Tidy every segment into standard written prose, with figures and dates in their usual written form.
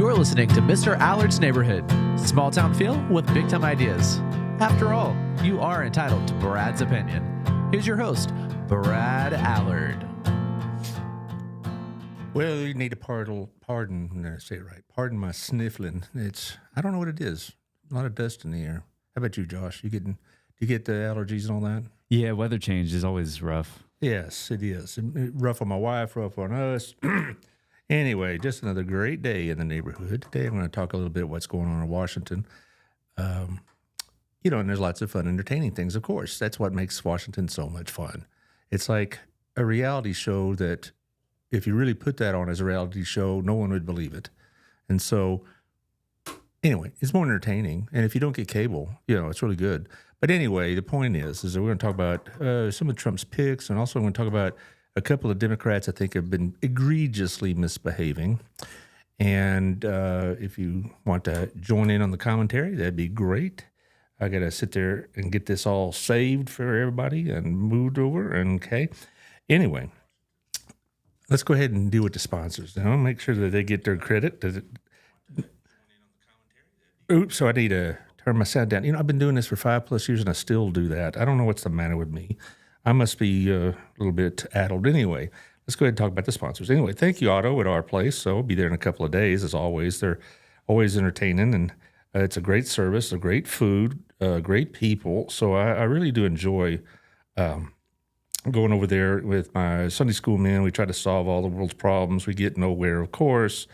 You're listening to Mr. Allard's Neighborhood. Small town feel with big time ideas. After all, you are entitled to Brad's opinion. Here's your host, Brad Alllard. Well, you need to pardon when I say it right. Pardon my sniffling. I don't know what it is. A lot of dust in the air. How about you, Josh? Do you get the allergies and all that? Yeah, weather change is always rough. Yes, it is. Rough on my wife, rough on us. Anyway, just another great day in the neighborhood. Today I'm going to talk a little bit what's going on in Washington. And there's lots of fun, entertaining things, of course. That's what makes Washington so much fun. It's like a reality show that if you really put that on as a reality show, no one would believe it. And so, anyway, it's more entertaining. And if you don't get cable, it's really good. But anyway, the point is that we're going to talk about some of Trump's picks, and also I'm going to talk about a couple of Democrats I think have been egregiously misbehaving. And if you want to join in on the commentary, that'd be great. I got to sit there and get this all saved for everybody and moved over. Okay. Anyway, let's go ahead and deal with the sponsors now. Make sure that they get their credit. Oops, so I need to turn my sound down. I've been doing this for 5+ years and I still do that. I don't know what's the matter with me. I must be a little bit addled. Anyway, let's go ahead and talk about the sponsors. Anyway, thank you, Otto, at our place. So I'll be there in a couple of days, as always. They're always entertaining, and it's a great service, a great food, great people. So I really do enjoy going over there with my Sunday school men. We try to solve all the world's problems. We get nowhere, of course,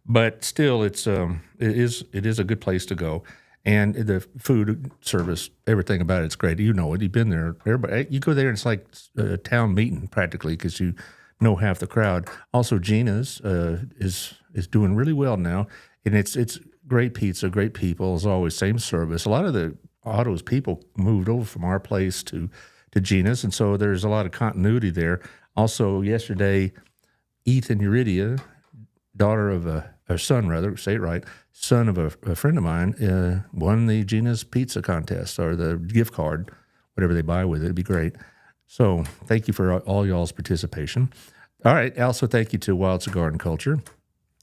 but still, it is a good place to go. And the food service, everything about it's great. You know it. You've been there. Everybody, you go there, and it's like a town meeting practically because you know half the crowd. Also, Gina's is doing really well now, and it's great pizza, great people. As always, same service. A lot of the Otto's people moved over from our place to Gina's, and so there's a lot of continuity there. Also, yesterday, Ethan Uridia, daughter of son of a friend of mine, won the Gina's Pizza contest, or the gift card, whatever they buy with it. It'd be great. So thank you for all y'all's participation. All right. Also, thank you to Wild Cigar and Culture.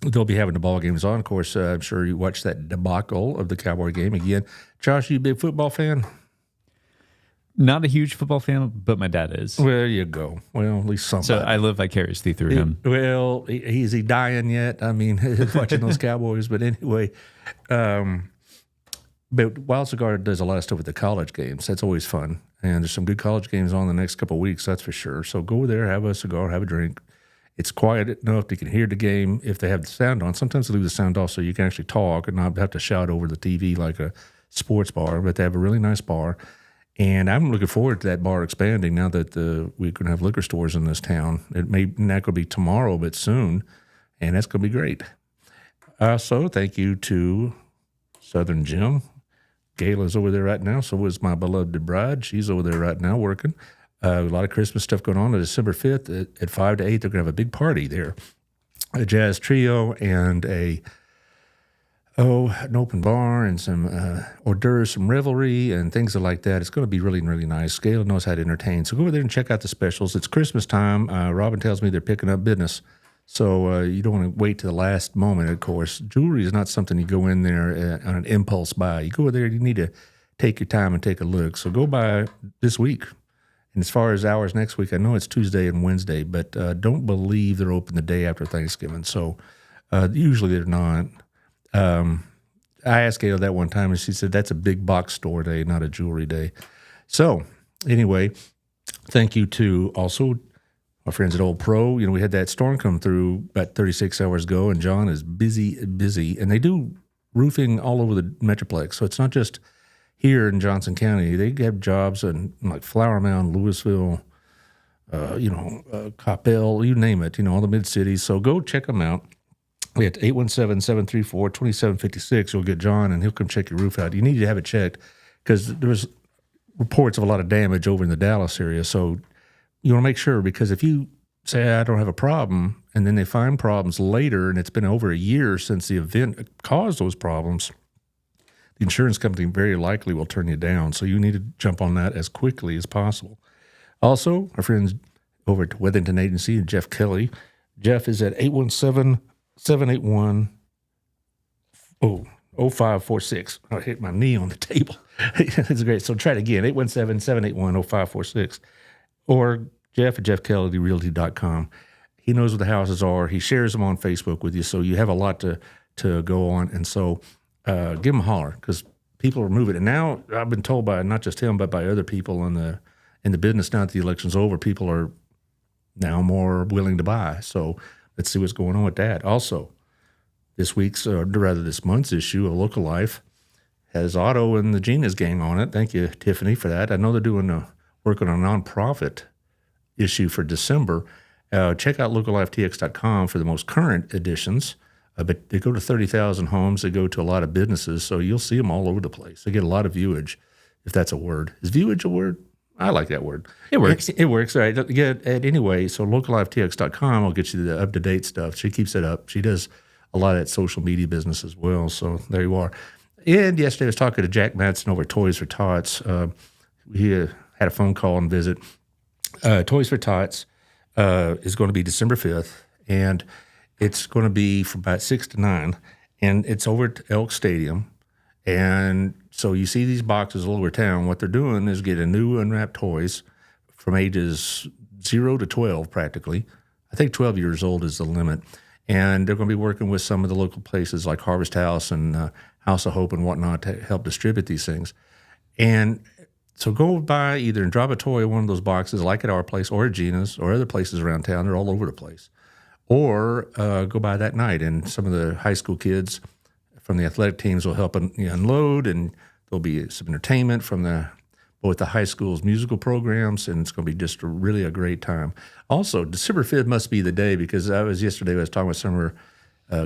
They'll be having the ball games on. Of course, I'm sure you watched that debacle of the Cowboy game again. Josh, you a big football fan? Not a huge football fan, but my dad is. Well, there you go. Well, at least somebody. So I live vicariously through him. Well, is he dying yet? I mean, watching those Cowboys. But anyway, but Wild Cigar does a lot of stuff with the college games. That's always fun. And there's some good college games on the next couple of weeks, that's for sure. So go there, have a cigar, have a drink. It's quiet enough they can hear the game if they have the sound on. Sometimes they leave the sound off so you can actually talk and not have to shout over the TV like a sports bar. But they have a really nice bar. And I'm looking forward to that bar expanding now that we're going to have liquor stores in this town. It may not going to be tomorrow, but soon, and that's going to be great. So thank you to Southern Jim. Gayla's over there right now. So is my beloved bride. She's over there right now working. A lot of Christmas stuff going on. On December 5th at 5 to 8, they're going to have a big party there. A jazz trio and an open bar and some hors d'oeuvres, some revelry and things like that. It's going to be really, really nice. Gayla knows how to entertain. So go over there and check out the specials. It's Christmas time. Robin tells me they're picking up business. So you don't want to wait to the last moment, of course. Jewelry is not something you go in there on an impulse buy. You go there, you need to take your time and take a look. So go by this week. And as far as hours next week, I know it's Tuesday and Wednesday, but don't believe they're open the day after Thanksgiving. So usually they're not. I asked Gail that one time, and she said that's a big box store day, not a jewelry day. So anyway, thank you to also our friends at Old Pro. We had that storm come through about 36 hours ago, and John is busy, and they do roofing all over the Metroplex. So it's not just here in Johnson County. They have jobs in like Flower Mound, Louisville, Coppell, you name it, all the mid-cities. So go check them out. We at 817-734-2756. You'll get John, and he'll come check your roof out. You need to have it checked because there was reports of a lot of damage over in the Dallas area. So you want to make sure, because if you say, I don't have a problem, and then they find problems later, and it's been over a year since the event caused those problems, the insurance company very likely will turn you down. So you need to jump on that as quickly as possible. Also, our friends over at Withington Agency and Jeff Kelly. Jeff is at 817-781 Oh, 0546. I hit my knee on the table. It's great. So try it again, 817-781-0546. Or Jeff at jeffkellyrealty.com. He knows where the houses are. He shares them on Facebook with you, so you have a lot to go on. And so give him a holler, because people are moving. And now I've been told by not just him, but by other people in the business, now that the election's over, people are now more willing to buy. So let's see what's going on with that. Also, this month's issue of Local Life has Otto and the Gina's gang on it. Thank you, Tiffany, for that. I know they're doing working on a nonprofit issue for December. Check out localliftx.com for the most current editions. But they go to 30,000 homes. They go to a lot of businesses, so you'll see them all over the place. They get a lot of viewage, if that's a word. Is viewage a word? I like that word. It works. It works. All right. Anyway, so localliftx.com will get you the up-to-date stuff. She keeps it up. She does a lot of that social media business as well. So there you are. And yesterday I was talking to Jack Madsen over at Toys for Tots. He had a phone call and visit. Toys for Tots is going to be December 5th, and it's going to be from about 6 to 9, and it's over at Elk Stadium. And so you see these boxes all over town. What they're doing is getting new unwrapped toys from ages 0 to 12 practically. I think 12 years old is the limit. And they're going to be working with some of the local places like Harvest House and House of Hope and whatnot to help distribute these things. And so go by either and drop a toy in one of those boxes like at our place or at Gina's or other places around town. They're all over the place. Or go by that night, and some of the high school kids from the athletic teams will help unload, and there'll be some entertainment from both the high school's musical programs, and it's going to be just really a great time. Also, December 5th must be the day, because yesterday I was talking with Summer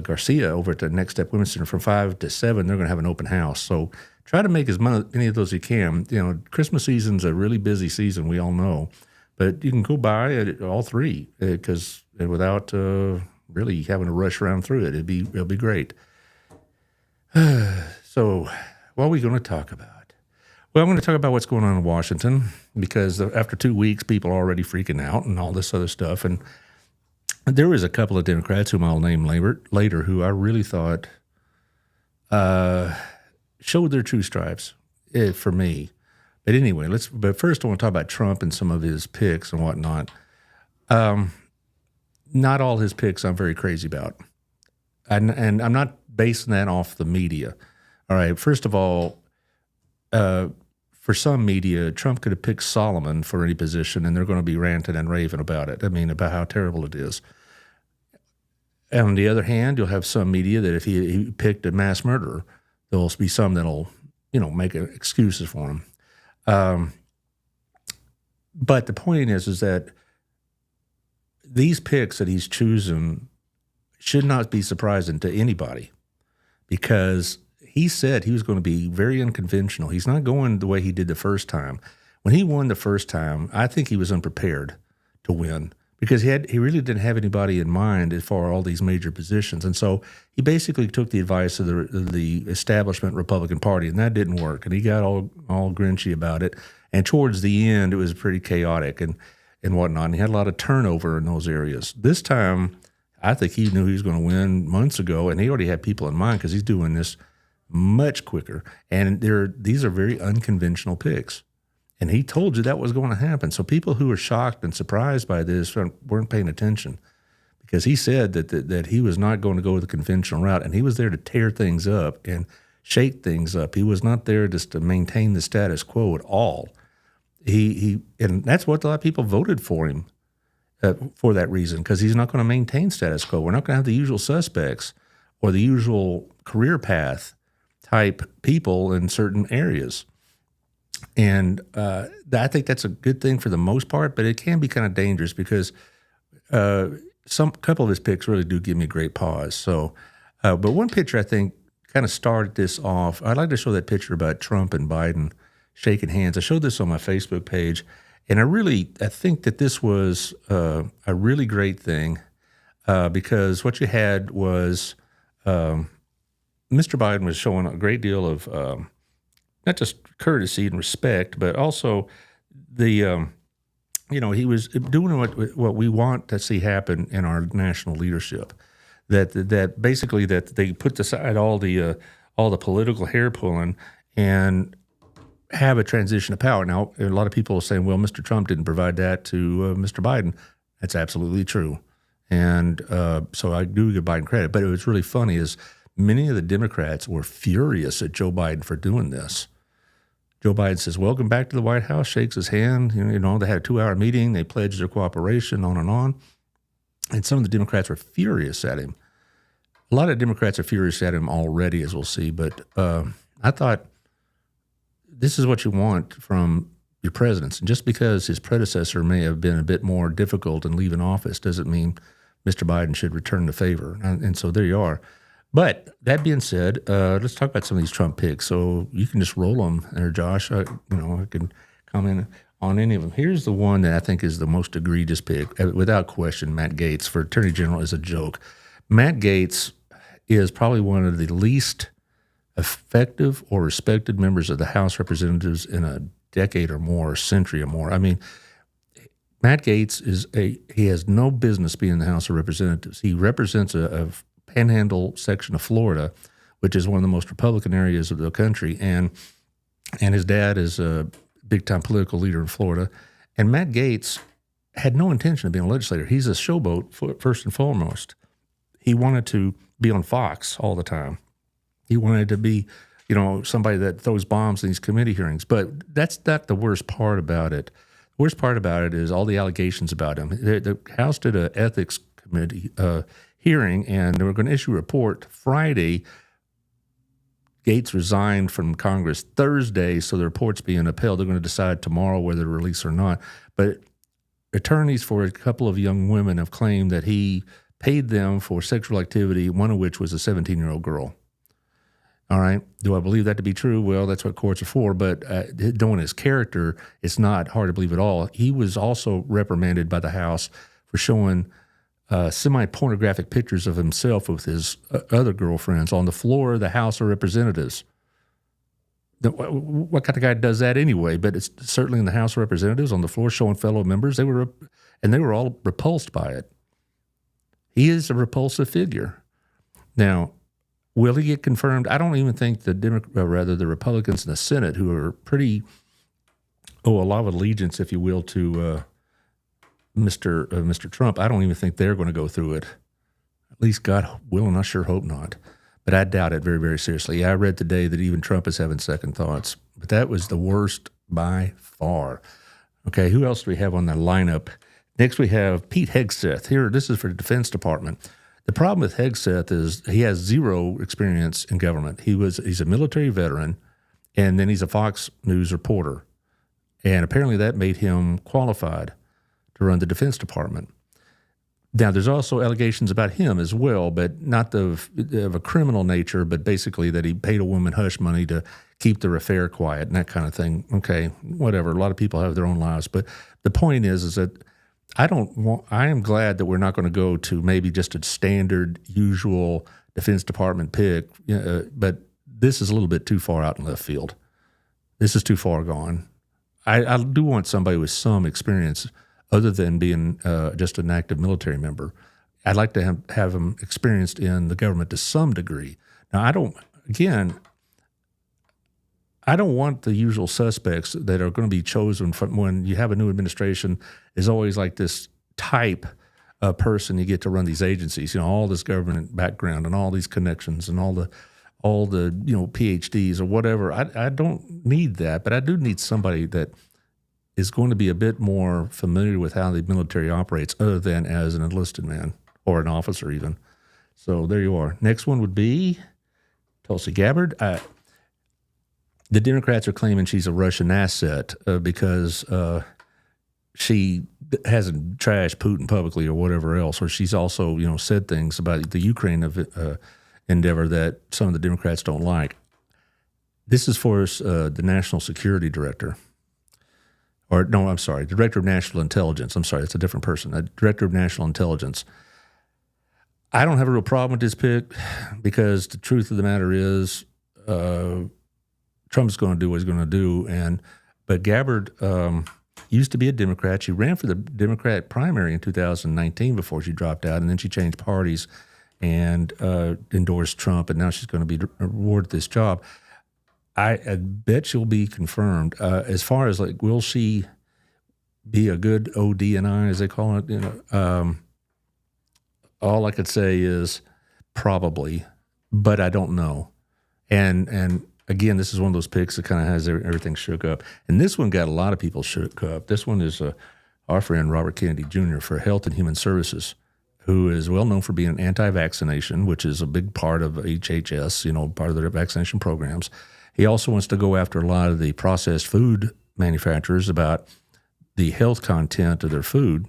Garcia over at the Next Step Women's Center. From 5 to 7, they're going to have an open house. So try to make as many of those as you can. Christmas season's a really busy season, we all know. But you can go by at all three, because without really having to rush around through it, it'll be great. So what are we going to talk about? Well, I'm going to talk about what's going on in Washington, because after 2 weeks, people are already freaking out and all this other stuff. And there was a couple of Democrats whom I'll name later who I really thought showed their true stripes for me. But anyway, but first I want to talk about Trump and some of his picks and whatnot. Not all his picks I'm very crazy about. And I'm not basing that off the media. All right, first of all, for some media, Trump could have picked Solomon for any position, and they're going to be ranting and raving about it. I mean, about how terrible it is. And on the other hand, you'll have some media that if he picked a mass murderer, there'll be some that'll, make excuses for him. But the point is that these picks that he's choosing should not be surprising to anybody, because he said he was going to be very unconventional. He's not going the way he did the first time. When he won the first time, I think he was unprepared to win, because he really didn't have anybody in mind as far as all these major positions. And so he basically took the advice of the establishment Republican Party, and that didn't work. And he got all grinchy about it. And towards the end, it was pretty chaotic and whatnot. And he had a lot of turnover in those areas. This time, I think he knew he was going to win months ago, and he already had people in mind, because he's doing this much quicker. And these are very unconventional picks. And he told you that was going to happen. So people who are shocked and surprised by this weren't paying attention, because he said that he was not going to go the conventional route, and he was there to tear things up and shake things up. He was not there just to maintain the status quo at all. And that's what a lot of people voted for him for that reason, because he's not going to maintain status quo. We're not going to have the usual suspects or the usual career path type people in certain areas. And I think that's a good thing for the most part, but it can be kind of dangerous, because couple of his picks really do give me great pause. So, but one picture I think kind of started this off. I'd like to show that picture about Trump and Biden shaking hands. I showed this on my Facebook page, and I think that this was a really great thing, because what you had was Mr. Biden was showing a great deal of not just courtesy and respect, but also he was doing what we want to see happen in our national leadership. that basically that they put aside all the political hair pulling and have a transition of power. Now, a lot of people are saying, well, Mr. Trump didn't provide that to Mr. Biden. That's absolutely true. And so I do give Biden credit. But it was really funny is many of the Democrats were furious at Joe Biden for doing this. Joe Biden says, welcome back to the White House, shakes his hand. You know, they had a 2-hour meeting. They pledged their cooperation, on and on. And some of the Democrats were furious at him. A lot of Democrats are furious at him already, as we'll see. But I thought this is what you want from your presidents. And just because his predecessor may have been a bit more difficult in leaving office doesn't mean Mr. Biden should return the favor. And so there you are. But that being said, let's talk about some of these Trump picks. So you can just roll them there, Josh. I can comment on any of them. Here's the one that I think is the most egregious pick, without question. Matt Gaetz for Attorney General is a joke. Matt Gaetz is probably one of the least effective or respected members of the House of Representatives in a decade or more, a century or more. I mean, Matt Gaetz he has no business being in the House of Representatives. He represents a panhandle section of Florida, which is one of the most Republican areas of the country, and his dad is a big-time political leader in Florida. And Matt Gaetz had no intention of being a legislator. He's a showboat, first and foremost. He wanted to be on Fox all the time. He wanted to be, somebody that throws bombs in these committee hearings. But that's not the worst part about it. The worst part about it is all the allegations about him. The House did an ethics committee hearing, and they were going to issue a report Friday. Gaetz resigned from Congress Thursday, so the report's being upheld. They're going to decide tomorrow whether to release or not. But attorneys for a couple of young women have claimed that he paid them for sexual activity, one of which was a 17-year-old girl. All right. Do I believe that to be true? Well, that's what courts are for. But knowing his character, it's not hard to believe at all. He was also reprimanded by the House for showing semi-pornographic pictures of himself with his other girlfriends on the floor of the House of Representatives. What kind of guy does that anyway? But it's certainly in the House of Representatives on the floor showing fellow members. They were all repulsed by it. He is a repulsive figure. Now, will he get confirmed? I don't even think the Republicans in the Senate, who are a lot of allegiance, if you will, to Mr. Trump, I don't even think they're going to go through it. At least God willing, I sure hope not. But I doubt it very, very seriously. I read today that even Trump is having second thoughts. But that was the worst by far. Okay, who else do we have on the lineup? Next we have Pete Hegseth. Here, this is for the Defense Department. The problem with Hegseth is he has zero experience in government. He's a military veteran, and then he's a Fox News reporter. And apparently that made him qualified to run the Defense Department. Now, there's also allegations about him as well, but not of a criminal nature, but basically that he paid a woman hush money to keep their affair quiet and that kind of thing. Okay, whatever. A lot of people have their own lives. But the point is that I am glad that we're not going to go to maybe just a standard, usual Defense Department pick, but this is a little bit too far out in left field. This is too far gone. I do want somebody with some experience other than being just an active military member. I'd like to have them experienced in the government to some degree. Now, I don't want the usual suspects that are going to be chosen from when you have a new administration. Is always like this type of person you get to run these agencies. All this government background and all these connections and all the PhDs or whatever. I don't need that, but I do need somebody that is going to be a bit more familiar with how the military operates, other than as an enlisted man or an officer even. So there you are. Next one would be Tulsi Gabbard. The Democrats are claiming she's a Russian asset because she hasn't trashed Putin publicly or whatever else, or she's also said things about the Ukraine endeavor that some of the Democrats don't like. This is for the National Security Director. Or no, I'm sorry, Director of National Intelligence. I'm sorry, it's a different person. Director of National Intelligence. I don't have a real problem with this pick because the truth of the matter is Trump's going to do what he's going to do. But Gabbard used to be a Democrat. She ran for the Democratic primary in 2019 before she dropped out, and then she changed parties and endorsed Trump, and now she's going to be awarded this job. I bet she'll be confirmed. As far as like, will she be a good OD&I, as they call it? All I could say is probably, but I don't know. And again, this is one of those picks that kind of has everything shook up. And this one got a lot of people shook up. This one is our friend Robert Kennedy Jr. for Health and Human Services, who is well known for being anti-vaccination, which is a big part of HHS, part of their vaccination programs. He also wants to go after a lot of the processed food manufacturers about the health content of their food,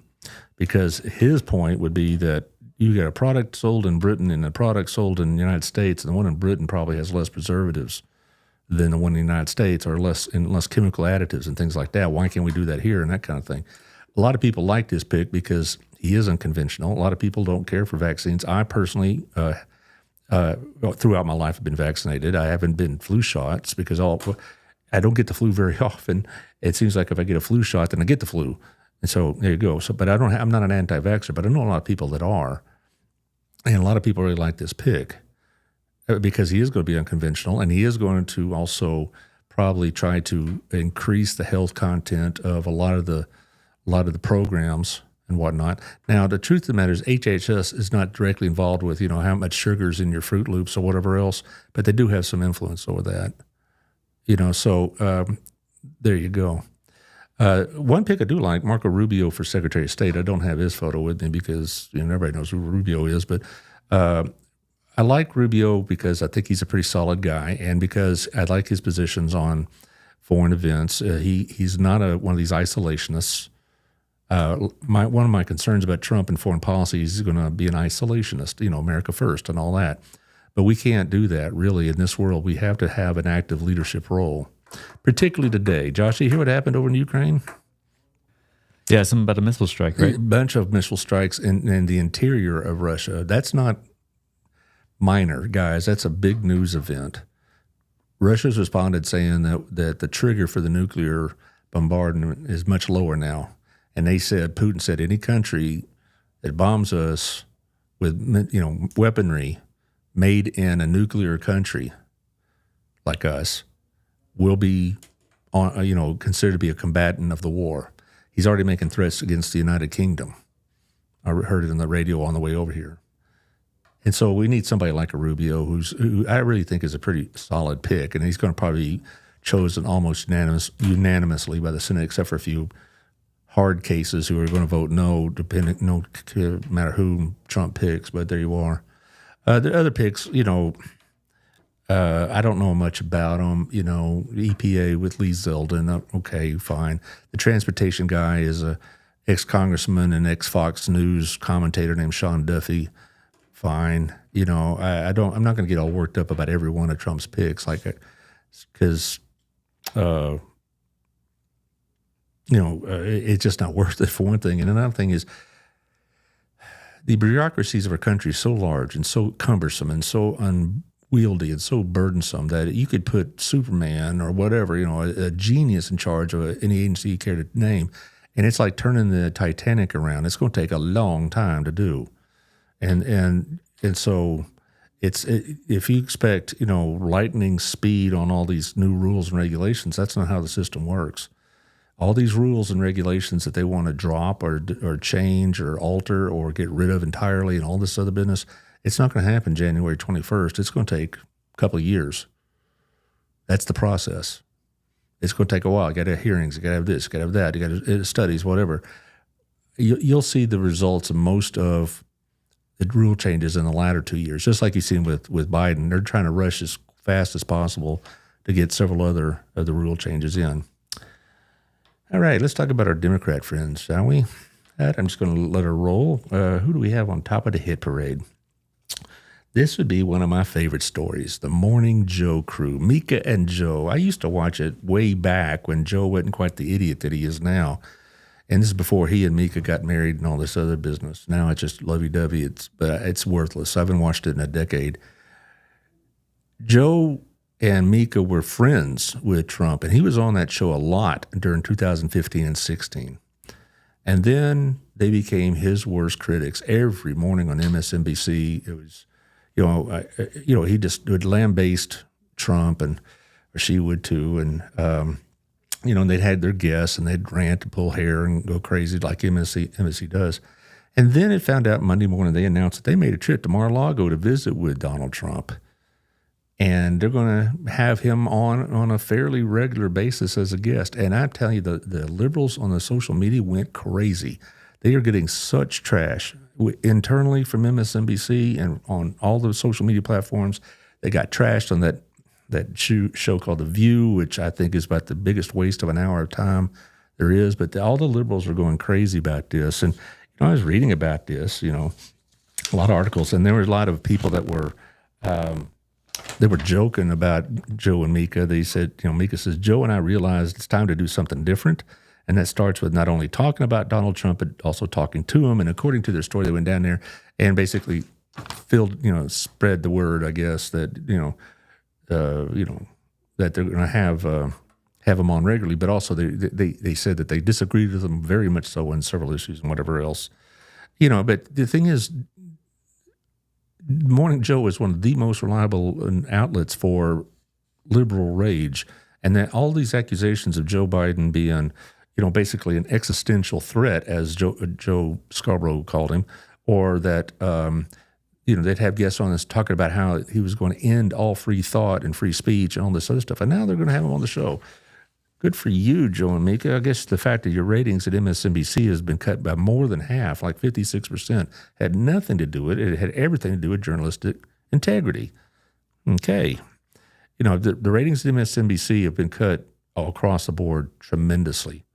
because his point would be that you got a product sold in Britain and a product sold in the United States, and the one in Britain probably has less preservatives than the one in the United States, or less chemical additives and things like that. Why can't we do that here, and that kind of thing? A lot of people like this pick because he is unconventional. A lot of people don't care for vaccines. I personally, throughout my life, have been vaccinated. I haven't been flu shots because I don't get the flu very often. It seems like if I get a flu shot, then I get the flu. And so there you go. So, but I'm not an anti-vaxxer, but I know a lot of people that are. And a lot of people really like this pick because he is going to be unconventional, and he is going to also probably try to increase the health content of a lot of the programs and whatnot. Now, the truth of the matter is HHS is not directly involved with, how much sugar's in your Fruit Loops or whatever else, but they do have some influence over that. So there you go. One pick I do like, Marco Rubio for Secretary of State. I don't have his photo with me because everybody knows who Rubio is, but I like Rubio because I think he's a pretty solid guy, and because I like his positions on foreign events. He's not one of these isolationists. One of my concerns about Trump and foreign policy is he's going to be an isolationist, America first and all that. But we can't do that, really, in this world. We have to have an active leadership role, particularly today. Josh, you hear what happened over in Ukraine? Yeah, something about a missile strike, right? A bunch of missile strikes in the interior of Russia. That's not minor, guys. That's a big news event. Russia's responded saying that the trigger for the nuclear bombardment is much lower now. And Putin said, any country that bombs us with weaponry made in a nuclear country like us will be considered to be a combatant of the war. He's already making threats against the United Kingdom. I heard it on the radio on the way over here. And so we need somebody like a Rubio, who I really think is a pretty solid pick, and he's going to probably be chosen almost unanimously by the Senate, except for a few hard cases who are going to vote no matter who Trump picks. But there you are. The other picks, I don't know much about them. EPA with Lee Zeldin, okay, fine. The transportation guy is a ex-congressman and ex-Fox News commentator named Sean Duffy. Fine. I'm not going to get all worked up about every one of Trump's picks, because it's just not worth it, for one thing. And another thing is, the bureaucracies of our country is so large and so cumbersome and so unwieldy and so burdensome that you could put Superman or whatever, a genius in charge of any agency you care to name, and it's like turning the Titanic around. It's going to take a long time to do. And so if you expect, lightning speed on all these new rules and regulations, that's not how the system works. All these rules and regulations that they want to drop or change or alter or get rid of entirely and all this other business, it's not going to happen January 21st. It's going to take a couple of years. That's the process. It's going to take a while. You got to have hearings. You got to have this. You got to have that. You got to have studies, whatever. You'll see the results of most of the rule changes in the latter 2 years, just like you've seen with Biden. They're trying to rush as fast as possible to get several other of the rule changes in. All right, let's talk about our Democrat friends, shall we? I'm just going to let her roll. Who do we have on top of the hit parade? This would be one of my favorite stories, the Morning Joe crew, Mika and Joe. I used to watch it way back when Joe wasn't quite the idiot that he is now. And this is before he and Mika got married and all this other business. Now it's just lovey-dovey. It's worthless. I haven't watched it in a decade. Joe and Mika were friends with Trump, and he was on that show a lot during 2015 and 16. And then they became his worst critics every morning on MSNBC. It was He just would lambaste Trump, or she would too, and they'd had their guests and they'd rant and pull hair and go crazy like MSC does. And then it found out Monday morning they announced that they made a trip to Mar-a-Lago to visit with Donald Trump. And they're going to have him on a fairly regular basis as a guest. And I'm telling you, the liberals on the social media went crazy. They are getting such trash internally from MSNBC and on all the social media platforms. They got trashed on that show called The View, which I think is about the biggest waste of an hour of time there is. But all the liberals are going crazy about this. And I was reading about this, a lot of articles, and there were a lot of people that were they were joking about Joe and Mika. They said, Mika says, Joe and I realized it's time to do something different. And that starts with not only talking about Donald Trump, but also talking to him. And according to their story, they went down there and basically spread the word, I guess, that, that they're going to have him on regularly. But also they said that they disagreed with him very much so on several issues and whatever else. But the thing is, Morning Joe is one of the most reliable outlets for liberal rage. And that all these accusations of Joe Biden being, basically an existential threat, as Joe Scarborough called him, or that, they'd have guests on this talking about how he was going to end all free thought and free speech and all this other stuff. And now they're going to have him on the show. Good for you, Joe and Mika. I guess the fact that your ratings at MSNBC has been cut by more than half, like 56%, had nothing to do with it. It had everything to do with journalistic integrity. Okay. The ratings at MSNBC have been cut all across the board tremendously.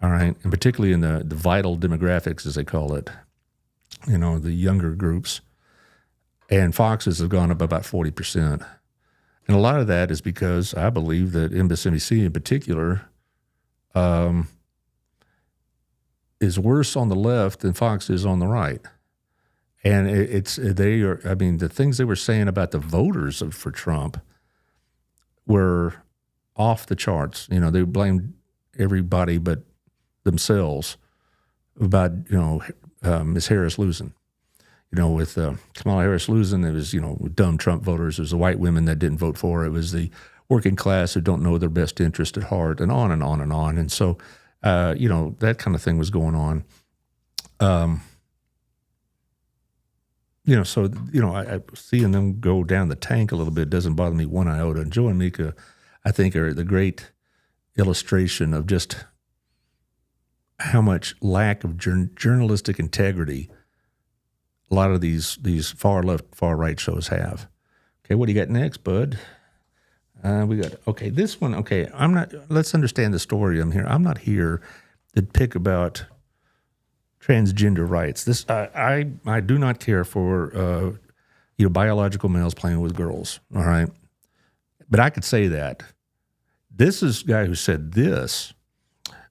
All right. And particularly in the vital demographics, as they call it, the younger groups. And Fox's have gone up about 40%. And a lot of that is because I believe that MSNBC in particular is worse on the left than Fox is on the right. And the things they were saying about the voters for Trump were off the charts. They blamed everybody but themselves about, Ms. Harris losing. With Kamala Harris losing, it was, dumb Trump voters. It was the white women that didn't vote for her. It was the working class who don't know their best interest at heart, and on and on and on. And so, that kind of thing was going on. I seeing them go down the tank a little bit doesn't bother me one iota. And Joe and Mika, I think, are the great illustration of just how much lack of journalistic integrity a lot of these far left, far right shows have. Okay, what do you got next, bud? This one. Okay, let's understand the story I'm here. I'm not here to pick about transgender rights. I do not care for biological males playing with girls. All right, but I could say that. This is guy who said this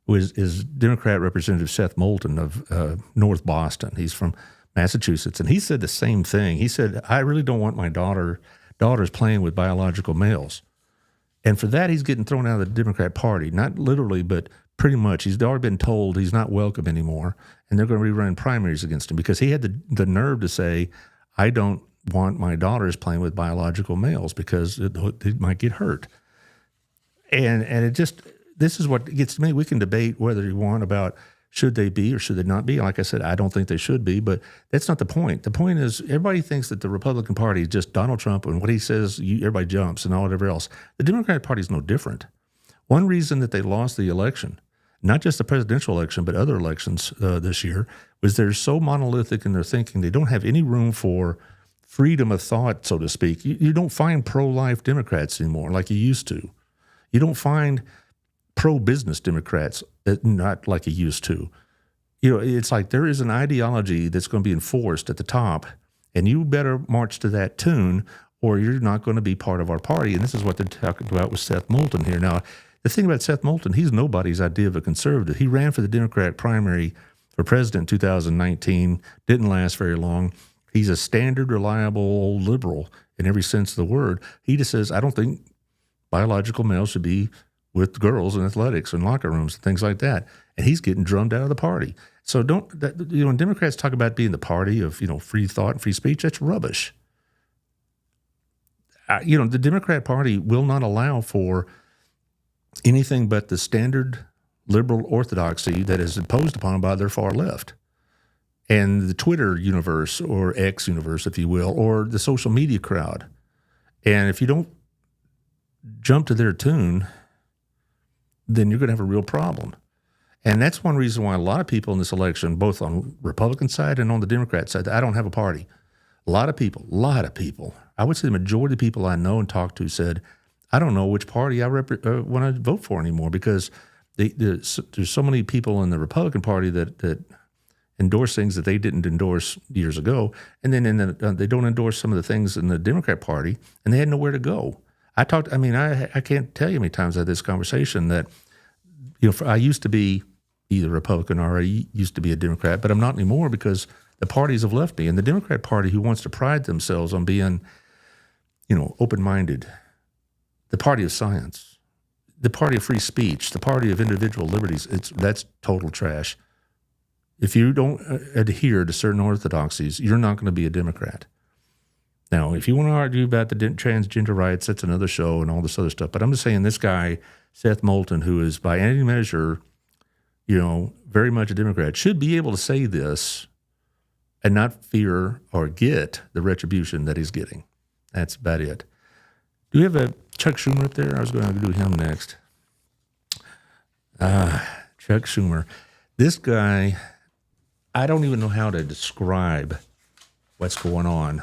is Democrat Representative Seth Moulton of North Boston. He's from Massachusetts, and he said the same thing. He said, I really don't want my daughters playing with biological males. And for that, he's getting thrown out of the Democrat Party. Not literally, but pretty much. He's already been told he's not welcome anymore, and they're going to be running primaries against him because he had the nerve to say, I don't want my daughters playing with biological males because it might get hurt. And this is what gets to me. We can debate whether you want about should they be or should they not be? Like I said, I don't think they should be, but that's not the point. The point is everybody thinks that the Republican Party is just Donald Trump, and what he says, everybody jumps and all whatever else. The Democratic Party is no different. One reason that they lost the election, not just the presidential election, but other elections this year, was they're so monolithic in their thinking. They don't have any room for freedom of thought, so to speak. You don't find pro-life Democrats anymore like you used to. You don't find pro-business Democrats, not like you used to. It's like there is an ideology that's going to be enforced at the top, and you better march to that tune or you're not going to be part of our party. And this is what they're talking about with Seth Moulton here. Now, the thing about Seth Moulton, he's nobody's idea of a conservative. He ran for the Democratic primary for president in 2019, didn't last very long. He's a standard, reliable old liberal in every sense of the word. He just says, I don't think biological males should be with girls in athletics and locker rooms and things like that. And he's getting drummed out of the party. So when Democrats talk about being the party of, free thought and free speech, that's rubbish. the Democrat Party will not allow for anything but the standard liberal orthodoxy that is imposed upon by their far left. And the Twitter universe, or X universe, if you will, or the social media crowd. And if you don't jump to their tune, then you're going to have a real problem. And that's one reason why a lot of people in this election, both on Republican side and on the Democrat side, I don't have a party. A lot of people, I would say the majority of the people I know and talk to said, I don't know which party I want to vote for anymore, because there's so many people in the Republican Party that endorse things that they didn't endorse years ago, and then they don't endorse some of the things in the Democrat Party, and they had nowhere to go. I can't tell you how many times I had this conversation that, I used to be either Republican or I used to be a Democrat, but I'm not anymore because the parties have left me. And the Democrat Party, who wants to pride themselves on being, open-minded, the party of science, the party of free speech, the party of individual liberties, that's total trash. If you don't adhere to certain orthodoxies, you're not going to be a Democrat. Now, if you want to argue about the transgender rights, that's another show and all this other stuff. But I'm just saying this guy, Seth Moulton, who is by any measure, very much a Democrat, should be able to say this and not fear or get the retribution that he's getting. That's about it. Do we have a Chuck Schumer up there? I was going to do him next. Chuck Schumer. This guy, I don't even know how to describe what's going on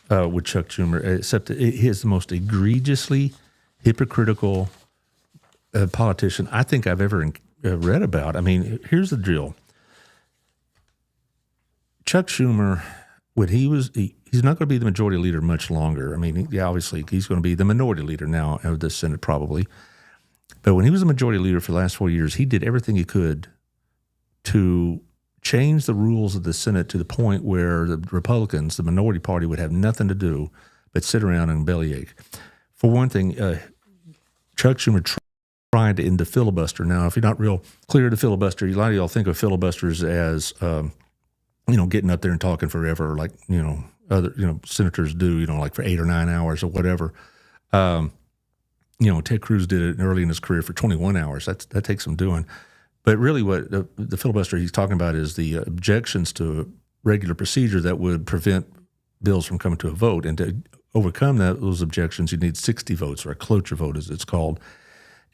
with Chuck Schumer, except that he is the most egregiously hypocritical politician I think I've ever read about. I mean, here's the drill. Chuck Schumer, when he's not going to be the majority leader much longer. I mean, obviously he's going to be the minority leader now of the Senate probably. But when he was the majority leader for the last 4 years, he did everything he could to change the rules of the Senate to the point where the Republicans, the minority party, would have nothing to do but sit around and bellyache. For one thing, Chuck Schumer tried to end the filibuster. Now, if you're not real clear to filibuster, a lot of y'all think of filibusters as getting up there and talking forever, like other senators do, like for 8 or 9 hours or whatever. Ted Cruz did it early in his career for 21 hours. That takes some doing. But really what the filibuster he's talking about is the objections to regular procedure that would prevent bills from coming to a vote. And to overcome those objections, you need 60 votes, or a cloture vote as it's called.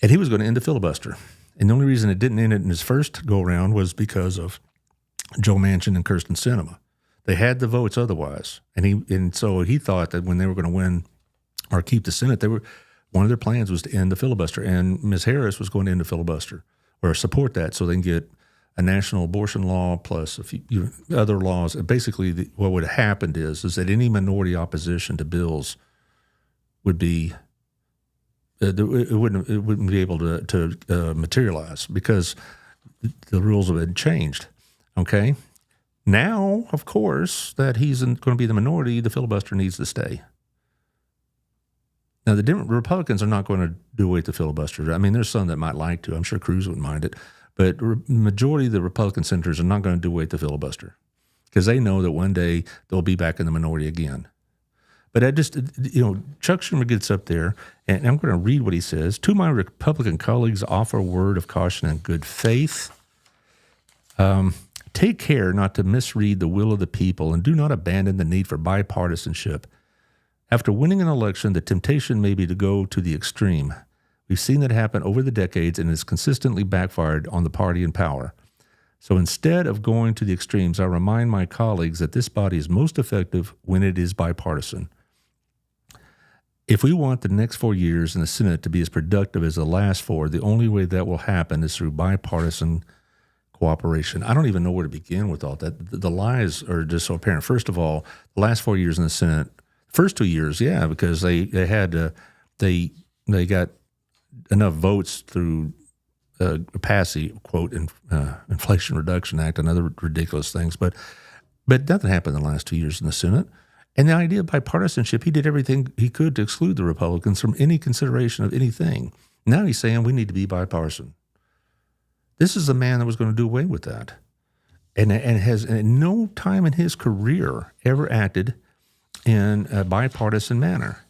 And he was going to end the filibuster. And the only reason it didn't end it in his first go-around was because of Joe Manchin and Kirsten Sinema. They had the votes otherwise. And so he thought that when they were going to win or keep the Senate, one of their plans was to end the filibuster. And Ms. Harris was going to end the filibuster or support that so they can get a national abortion law plus a few other laws. Basically, what would have happened is that any minority opposition to bills would be it wouldn't be able to materialize because the rules have been changed. Okay, now of course that he's going to be the minority, the filibuster needs to stay. Now, the Republicans are not going to do away with the filibuster. I mean, there's some that might like to. I'm sure Cruz wouldn't mind it. But the majority of the Republican senators are not going to do away with the filibuster because they know that one day they'll be back in the minority again. But Chuck Schumer gets up there, and I'm going to read what he says. To my Republican colleagues, offer a word of caution and good faith. Take care not to misread the will of the people and do not abandon the need for bipartisanship. After winning an election, the temptation may be to go to the extreme. We've seen that happen over the decades and has consistently backfired on the party in power. So instead of going to the extremes, I remind my colleagues that this body is most effective when it is bipartisan. If we want the next 4 years in the Senate to be as productive as the last 4, the only way that will happen is through bipartisan cooperation. I don't even know where to begin with all that. The lies are just so apparent. First of all, the last 4 years in the Senate, first 2 years, yeah, because they got enough votes through passing, quote, Inflation Reduction Act and other ridiculous things. But nothing happened in the last 2 years in the Senate. And the idea of bipartisanship, he did everything he could to exclude the Republicans from any consideration of anything. Now he's saying we need to be bipartisan. This is the man that was going to do away with that. And has at no time in his career ever acted in a bipartisan manner.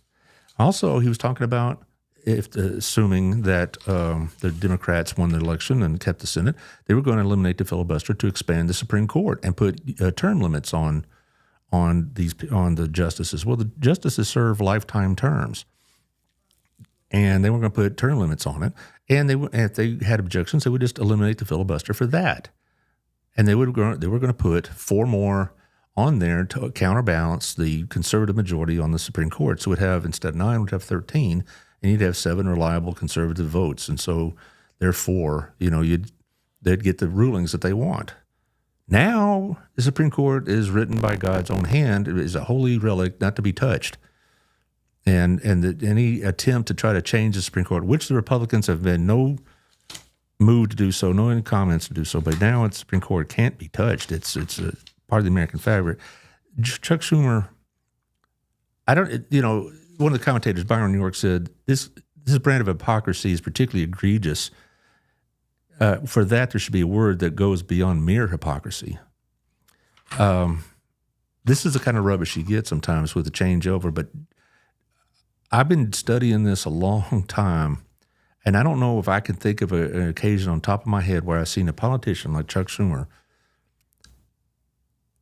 Also, he was talking about if assuming that the Democrats won the election and kept the Senate, they were going to eliminate the filibuster to expand the Supreme Court and put term limits on the justices. Well, the justices serve lifetime terms, and they were going to put term limits on it. And if they had objections, they would just eliminate the filibuster for that. And they were going to put 4 more on there to counterbalance the conservative majority on the Supreme Court. So we'd have, instead of 9, we'd have 13, and you'd have 7 reliable conservative votes. And so therefore, they'd get the rulings that they want. Now the Supreme Court is written by God's own hand. It is a holy relic not to be touched. And any attempt to try to change the Supreme Court, which the Republicans have been no move to do so, no any comments to do so, but now the Supreme Court can't be touched. It's a part of the American fabric. Chuck Schumer, one of the commentators, Byron New York, said this brand of hypocrisy is particularly egregious. For that, there should be a word that goes beyond mere hypocrisy. This is the kind of rubbish you get sometimes with the changeover, but I've been studying this a long time, and I don't know if I can think of an occasion on top of my head where I've seen a politician like Chuck Schumer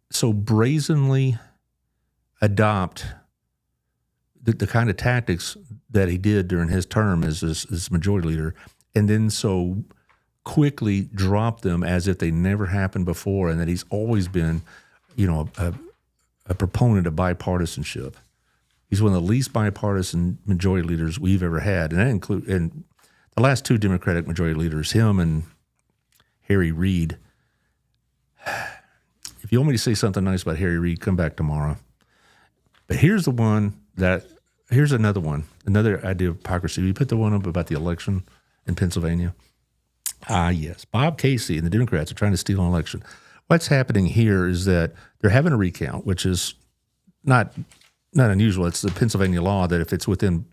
so brazenly adopt the kind of tactics that he did during his term as majority leader, and then so quickly drop them as if they never happened before, and that he's always been, a proponent of bipartisanship. He's one of the least bipartisan majority leaders we've ever had, and that include the last 2 Democratic majority leaders, him and Harry Reid. If you want me to say something nice about Harry Reid, come back tomorrow. But here's another one, another idea of hypocrisy. We put the one up about the election in Pennsylvania. Yes, Bob Casey and the Democrats are trying to steal an election. What's happening here is that they're having a recount, which is not unusual. It's the Pennsylvania law that if it's within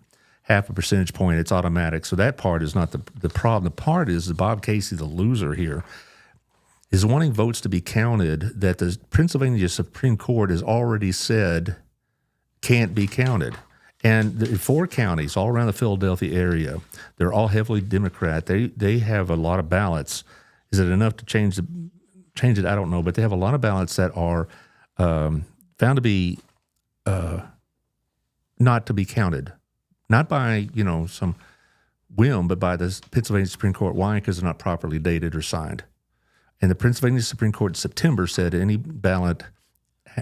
half a percentage point, it's automatic. So that part is not the problem. The part is that Bob Casey, the loser here, is wanting votes to be counted that the Pennsylvania Supreme Court has already said can't be counted. And the 4 counties all around the Philadelphia area, they're all heavily Democrat. They have a lot of ballots. Is it enough to change it? I don't know. But they have a lot of ballots that are found to be not to be counted, not by some whim, but by the Pennsylvania Supreme Court. Why? Because they're not properly dated or signed. And the Pennsylvania Supreme Court in September said any ballot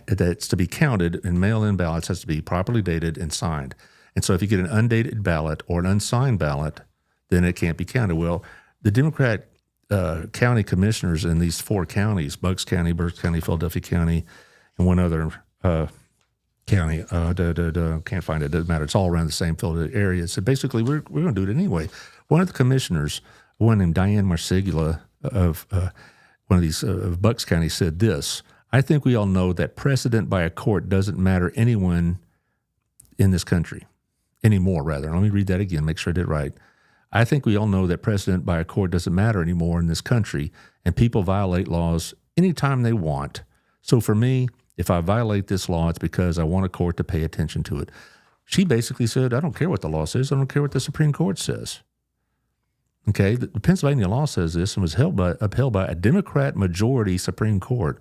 that's to be counted in mail-in ballots has to be properly dated and signed. And so if you get an undated ballot or an unsigned ballot, then it can't be counted. Well, the Democrat county commissioners in these 4 counties, Bucks County, Berks County, Philadelphia County, and one other county, can't find it, doesn't matter. It's all around the same Philadelphia area. So basically, we're going to do it anyway. One of the commissioners, one named Diane Marsegula of one of these of Bucks County, said this: I think we all know that precedent by a court doesn't matter anyone in this country anymore, rather. Let me read that again, make sure I did it right. I think we all know that precedent by a court doesn't matter anymore in this country, and people violate laws anytime they want. So for me, if I violate this law, it's because I want a court to pay attention to it. She basically said, I don't care what the law says. I don't care what the Supreme Court says. Okay, the Pennsylvania law says this and was upheld by a Democrat majority Supreme Court,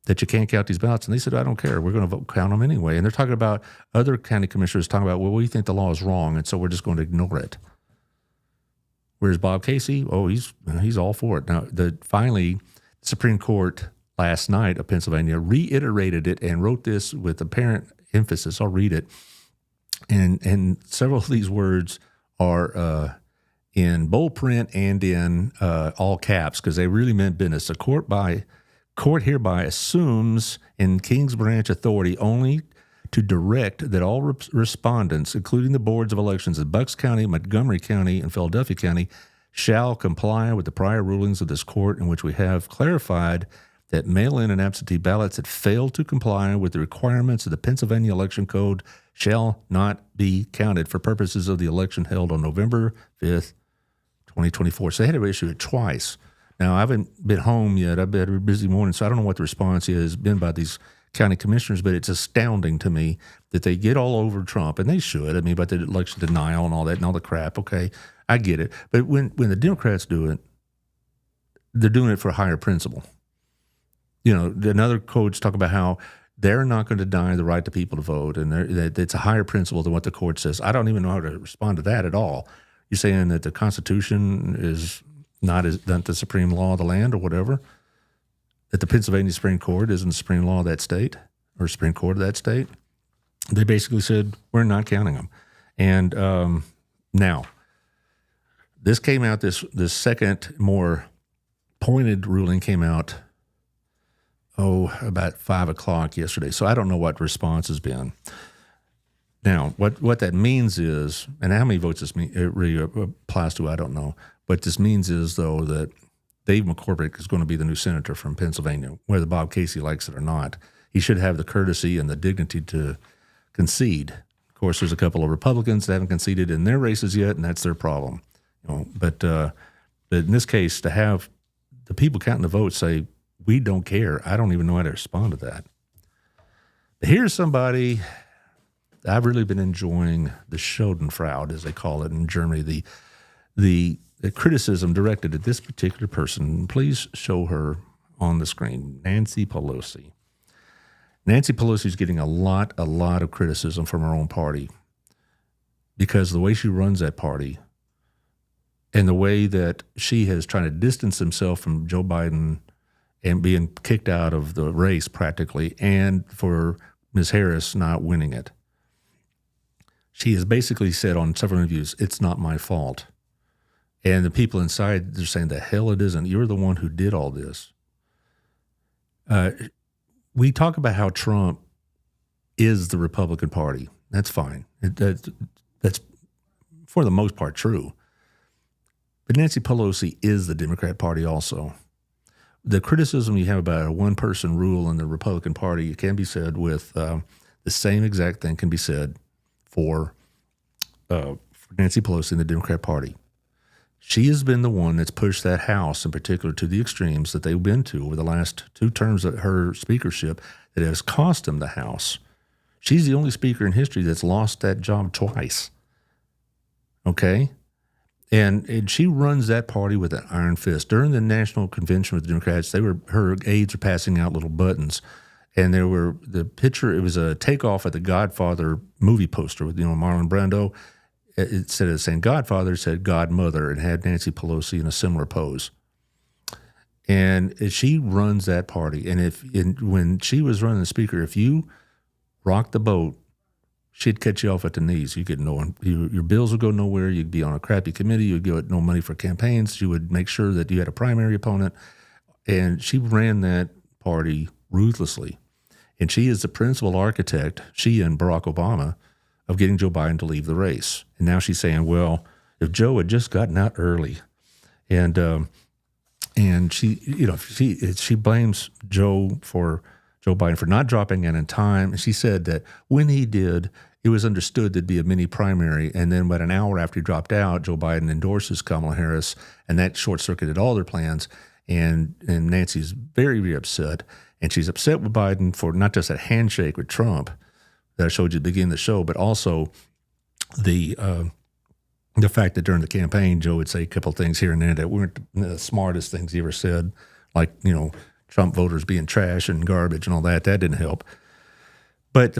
that you can't count these ballots. And they said, I don't care. We're going to count them anyway. And they're talking about other county commissioners talking about, well, we think the law is wrong, and so we're just going to ignore it. Whereas Bob Casey, he's all for it. Now, finally, the Supreme Court last night of Pennsylvania reiterated it and wrote this with apparent emphasis. I'll read it. And several of these words are in bold print and in all caps, because they really meant business. The court hereby assumes in King's Branch authority only to direct that all respondents, including the boards of elections in Bucks County, Montgomery County, and Philadelphia County, shall comply with the prior rulings of this court, in which we have clarified that mail-in and absentee ballots that fail to comply with the requirements of the Pennsylvania Election Code shall not be counted for purposes of the election held on November 5th, 2024. So they had to issue it twice. Now, I haven't been home yet. I've had a busy morning, so I don't know what the response has been by these county commissioners, but it's astounding to me that they get all over Trump, and they should. I mean, about the election denial and all that and all the crap. Okay, I get it. But when the Democrats do it, they're doing it for a higher principle. You know, another coach talk about how they're not going to deny the right to people to vote, and it's a higher principle than what the court says. I don't even know how to respond to that at all. You're saying that the Constitution is not the supreme law of the land or whatever, that the Pennsylvania Supreme Court isn't the supreme law of that state or Supreme Court of that state. They basically said, we're not counting them. And now, this came out, this second, more pointed ruling came out, about 5 o'clock yesterday. So I don't know what response has been. Now, what that means is, and how many votes it really applies to, I don't know. What this means is, though, that Dave McCormick is going to be the new senator from Pennsylvania, whether Bob Casey likes it or not. He should have the courtesy and the dignity to concede. Of course, there's a couple of Republicans that haven't conceded in their races yet, and that's their problem. You know, but in this case, to have the people counting the votes say, we don't care, I don't even know how to respond to that. But here's somebody, I've really been enjoying the Schadenfreude, as they call it in Germany, the criticism directed at this particular person. Please show her on the screen, Nancy Pelosi. Nancy Pelosi is getting a lot of criticism from her own party because the way she runs that party and the way that she has tried to distance himself from Joe Biden and being kicked out of the race practically, and for Ms. Harris not winning it. She has basically said on several interviews, it's not my fault. And the people inside, they're saying, the hell it isn't. You're the one who did all this. We talk about how Trump is the Republican Party. That's fine. That's for the most part true. But Nancy Pelosi is the Democrat Party also. The criticism you have about a one-person rule in the Republican Party can be said with the same exact thing can be said for Nancy Pelosi and the Democrat Party. She has been the one that's pushed that House in particular to the extremes that they've been to over the last 2 terms of her speakership that has cost them the House. She's the only speaker in history that's lost that job twice. Okay? And she runs that party with an iron fist. During the national convention with the Democrats, her aides were passing out little buttons, and it was a takeoff at the Godfather movie poster with Marlon Brando. Instead of saying Godfather, it said Godmother, and had Nancy Pelosi in a similar pose. And she runs that party. And when she was running the speaker, if you rocked the boat, she'd cut you off at the knees. You get your bills would go nowhere. You'd be on a crappy committee. You'd get no money for campaigns. She would make sure that you had a primary opponent. And she ran that party ruthlessly. And she is the principal architect, she and Barack Obama, of getting Joe Biden to leave the race. And now she's saying, well, if Joe had just gotten out early, and she blames Joe Biden for not dropping in time. And she said that when he did, it was understood there'd be a mini primary. And then about an hour after he dropped out, Joe Biden endorses Kamala Harris, and that short-circuited all their plans. And Nancy's very, very upset. And she's upset with Biden for not just that handshake with Trump that I showed you at the beginning of the show, but also the fact that during the campaign, Joe would say a couple of things here and there that weren't the smartest things he ever said, like, Trump voters being trash and garbage and all that. That didn't help. But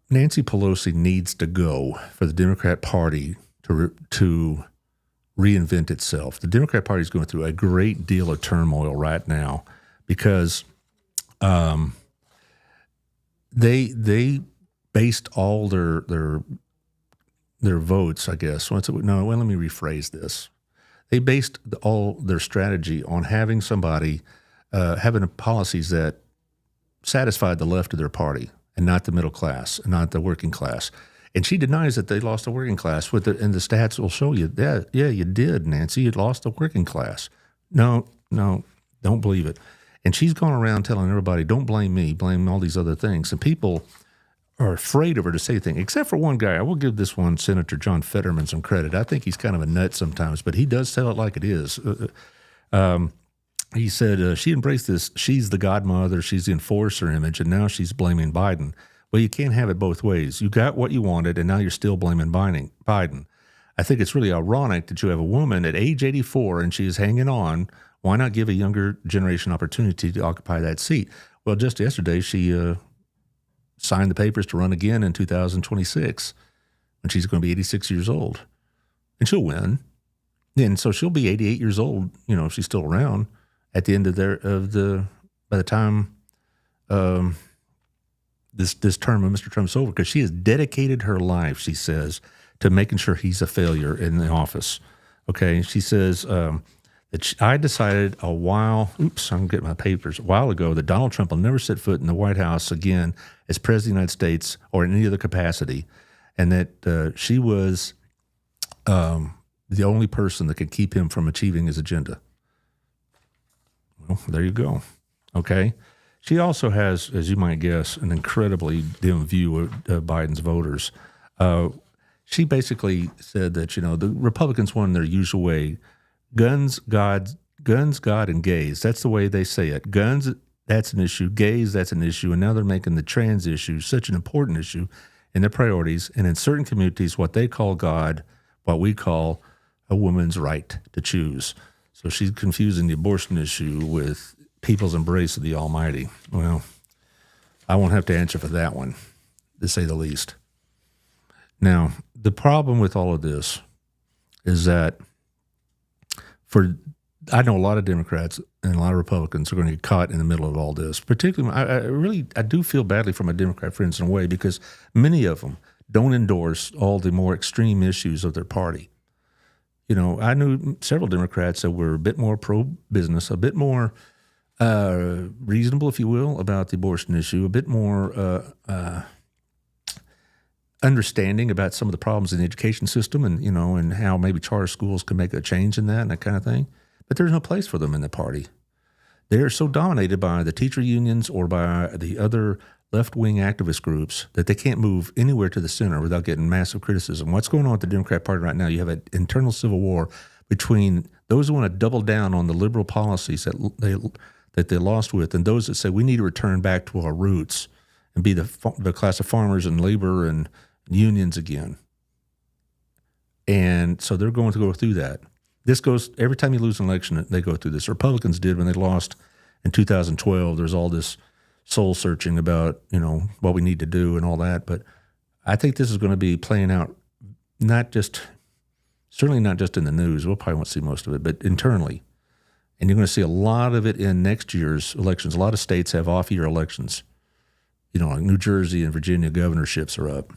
Nancy Pelosi needs to go for the Democrat Party to reinvent itself. The Democrat Party is going through a great deal of turmoil right now because they based all their votes, I guess. Let me rephrase this. They based all their strategy on having somebody having policies that satisfied the left of their party and not the middle class and not the working class. And she denies that they lost the working class. And the stats will show you that. Yeah, you did, Nancy. You lost the working class. No, don't believe it. And she's gone around telling everybody, don't blame me, blame all these other things. And people are afraid of her to say things, except for one guy. I will give this one, Senator John Fetterman, some credit. I think he's kind of a nut sometimes, but he does tell it like it is. he said she embraced this. She's the godmother. She's the enforcer image, and now she's blaming Biden. Well, you can't have it both ways. You got what you wanted, and now you're still blaming Biden. I think it's really ironic that you have a woman at age 84 and she is hanging on. Why not give a younger generation opportunity to occupy that seat? Well, just yesterday she signed the papers to run again in 2026, when she's going to be 86 years old, and she'll win. And so she'll be 88 years old, if she's still around at the end of by the time this term of Mr. Trump's over, because she has dedicated her life, she says, to making sure he's a failure in the office. Okay, she says that I decided I'm getting my papers, a while ago, that Donald Trump will never set foot in the White House again as president of the United States or in any other capacity, and that she was the only person that could keep him from achieving his agenda. Well, there you go. Okay. She also has, as you might guess, an incredibly dim view of Biden's voters. She basically said that, the Republicans won their usual way. Guns, God, and gays. That's the way they say it. Guns, that's an issue. Gays, that's an issue. And now they're making the trans issue such an important issue in their priorities. And in certain communities, what they call God, what we call a woman's right to choose. So she's confusing the abortion issue with people's embrace of the Almighty. Well, I won't have to answer for that one, to say the least. Now, the problem with all of this is that I know a lot of Democrats and a lot of Republicans are going to get caught in the middle of all this. Particularly, I do feel badly for my Democrat friends in a way, because many of them don't endorse all the more extreme issues of their party. I knew several Democrats that were a bit more pro-business, a bit more reasonable, if you will, about the abortion issue, a bit more understanding about some of the problems in the education system, and how maybe charter schools can make a change in that and that kind of thing. But there's no place for them in the party. They're so dominated by the teacher unions or by the other left-wing activist groups that they can't move anywhere to the center without getting massive criticism. What's going on with the Democrat Party right now? You have an internal civil war between those who want to double down on the liberal policies that they lost with, and those that say we need to return back to our roots and be the class of farmers and labor and unions again. And so they're going to go through that. This goes every time you lose an election. They go through this. Republicans did when they lost in 2012. There's all this soul searching about what we need to do and all that. But I think this is going to be playing out certainly not just in the news. We'll probably won't see most of it, but internally. And you're going to see a lot of it in next year's elections. A lot of states have off-year elections. Like New Jersey and Virginia governorships are up.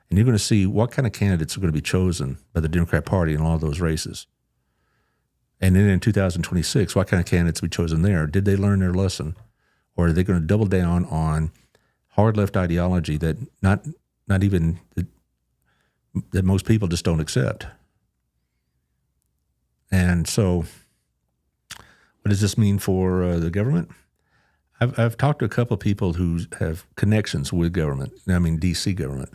And you're going to see what kind of candidates are going to be chosen by the Democrat Party in all of those races. And then in 2026, what kind of candidates will be chosen there? Did they learn their lesson? Or are they going to double down on hard left ideology that that most people just don't accept? And so what does this mean for the government? I've talked to a couple of people who have connections with government. I mean, D.C. government,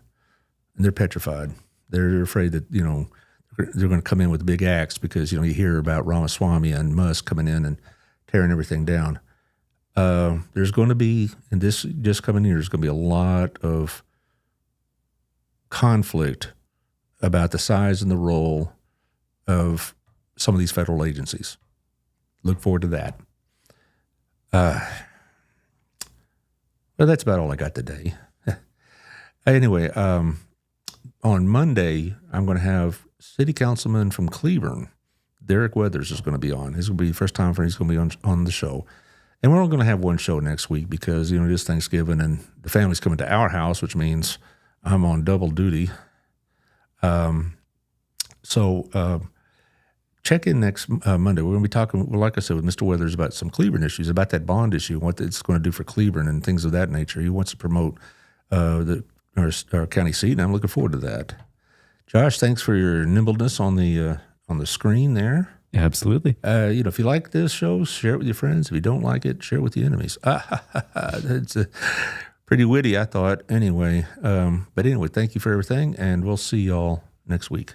and they're petrified. They're afraid that they're going to come in with a big axe because you hear about Ramaswamy and Musk coming in and tearing everything down. There's going to be, in this just coming year, there's going to be a lot of conflict about the size and the role of some of these federal agencies. Look forward to that. Well, that's about all I got today. Anyway, on Monday, I'm going to have City Councilman from Cleburne, Derek Weathers, is going to be on. This will be the first time he's going to be on the show. And we're only going to have one show next week because, it is Thanksgiving and the family's coming to our house, which means I'm on double duty. So check in next Monday. We're going to be talking, like I said, with Mr. Weathers about some Cleburne issues, about that bond issue, what it's going to do for Cleburne and things of that nature. He wants to promote our county seat, and I'm looking forward to that. Josh, thanks for your nimbleness on the screen there. Absolutely. If you like this show, share it with your friends. If you don't like it, share it with the enemies. It's pretty witty, I thought. Anyway, thank you for everything, and we'll see y'all next week.